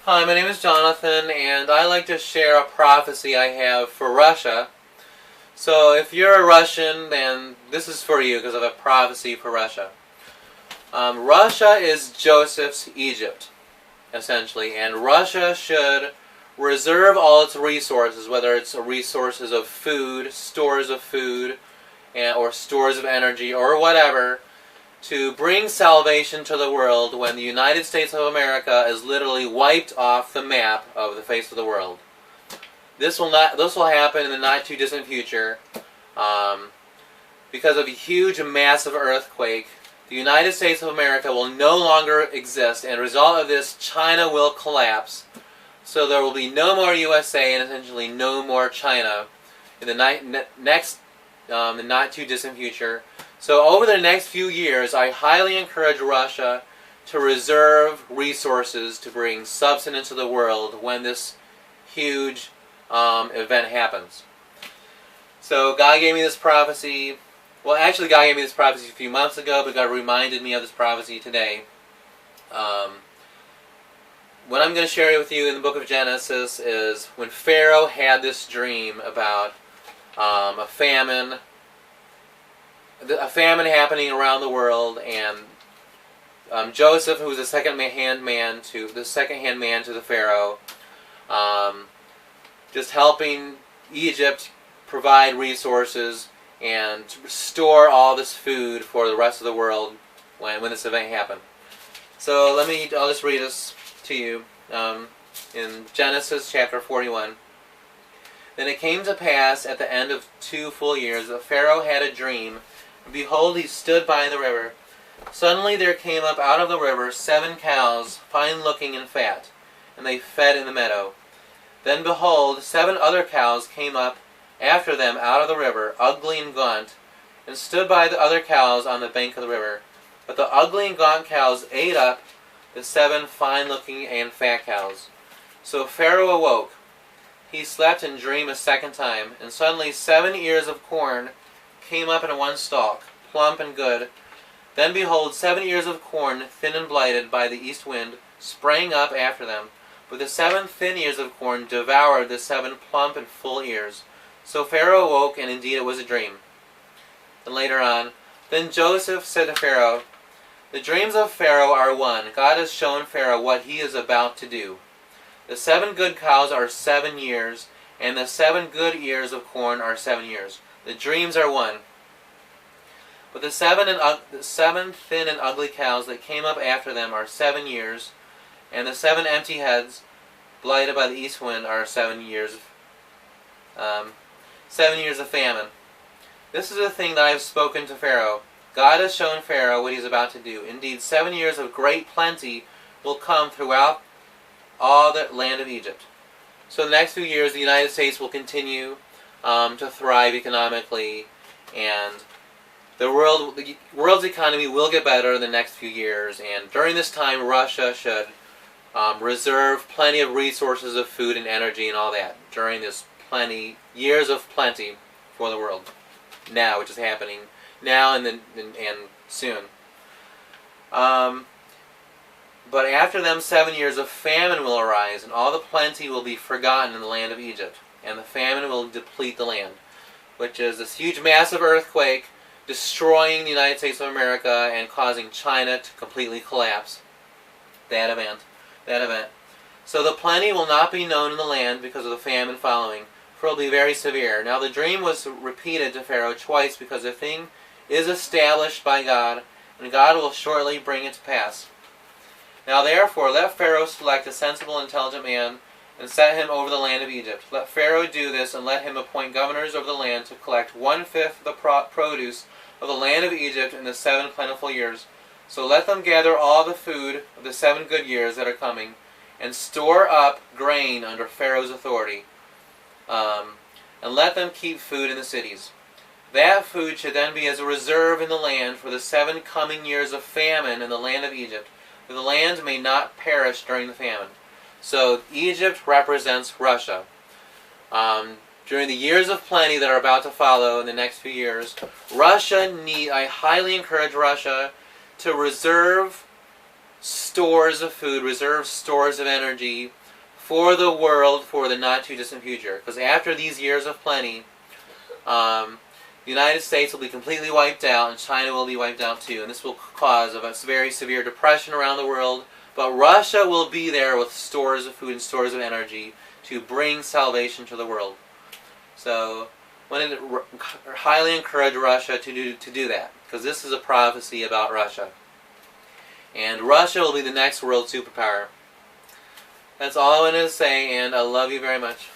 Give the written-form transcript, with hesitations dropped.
Hi, my name is Jonathan, and I like to share a prophecy I have for Russia. So if you're a Russian, then this is for you because I have a prophecy for Russia. Russia is Joseph's Egypt, essentially, and Russia should reserve all its resources, whether it's resources of food, stores of food, or stores of energy, or whatever, to bring salvation to the world when the United States of America is literally wiped off the map of the face of the world. This will happen in the not too distant future because of a huge, massive earthquake. The United States of America will no longer exist, and as a result of this, China will collapse. So there will be no more USA and essentially no more China in the not too distant future. So over the next few years, I highly encourage Russia to reserve resources to bring substance to the world when this huge event happens. So God gave me this prophecy. Well, actually, God gave me this prophecy a few months ago, but God reminded me of this prophecy today. What I'm going to share with you in the book of Genesis is when Pharaoh had this dream about a famine happening around the world, and Joseph, who was the second-hand man to the Pharaoh, just helping Egypt provide resources and store all this food for the rest of the world when this event happened. So I'll just read this to you in Genesis chapter 41. Then it came to pass at the end of 2 full years that Pharaoh had a dream. And behold, he stood by the river. Suddenly there came up out of the river 7 cows, fine-looking and fat, and they fed in the meadow. Then behold, 7 other cows came up after them out of the river, ugly and gaunt, and stood by the other cows on the bank of the river. But the ugly and gaunt cows ate up the 7 fine-looking and fat cows. So Pharaoh awoke. He slept and dreamed a second time, and suddenly 7 ears of corn came up in one stalk, plump and good. Then behold, 7 ears of corn, thin and blighted by the east wind, sprang up after them. But the 7 thin ears of corn devoured the 7 plump and full ears. So Pharaoh awoke, and indeed it was a dream. And later on, then Joseph said to Pharaoh, the dreams of Pharaoh are one. God has shown Pharaoh what he is about to do. The 7 good cows are 7 years, and the 7 good ears of corn are 7 years. The dreams are one. But the 7 thin and ugly cows that came up after them are 7 years, and the 7 empty heads, blighted by the east wind, are 7 years. 7 years of famine. This is the thing that I have spoken to Pharaoh. God has shown Pharaoh what he is about to do. Indeed, 7 years of great plenty will come throughout all the land of Egypt. So in the next few years, the United States will continue to thrive economically, and the world's economy will get better in the next few years. And during this time, Russia should reserve plenty of resources of food and energy and all that during this years of plenty for the world now, which is happening now and soon. But after them 7 years of famine will arise, and all the plenty will be forgotten in the land of Egypt, and the famine will deplete the land, which is this huge, massive earthquake destroying the United States of America and causing China to completely collapse. That event. So the plenty will not be known in the land because of the famine following, for it will be very severe. Now the dream was repeated to Pharaoh twice because the thing is established by God, and God will shortly bring it to pass. Now therefore let Pharaoh select a sensible, intelligent man, and set him over the land of Egypt. Let Pharaoh do this, and let him appoint governors over the land to collect 1/5 of the produce of the land of Egypt in the 7 plentiful years. So let them gather all the food of the 7 good years that are coming, and store up grain under Pharaoh's authority, and let them keep food in the cities. That food should then be as a reserve in the land for the 7 coming years of famine in the land of Egypt, that the land may not perish during the famine. So Egypt represents Russia. During the years of plenty that are about to follow in the next few years, I highly encourage Russia to reserve stores of food, reserve stores of energy for the world for the not too distant future. Because after these years of plenty, the United States will be completely wiped out, and China will be wiped out too. And this will cause a very severe depression around the world. But Russia will be there with stores of food and stores of energy to bring salvation to the world. So, I want to highly encourage Russia to do that, because this is a prophecy about Russia. And Russia will be the next world superpower. That's all I wanted to say, and I love you very much.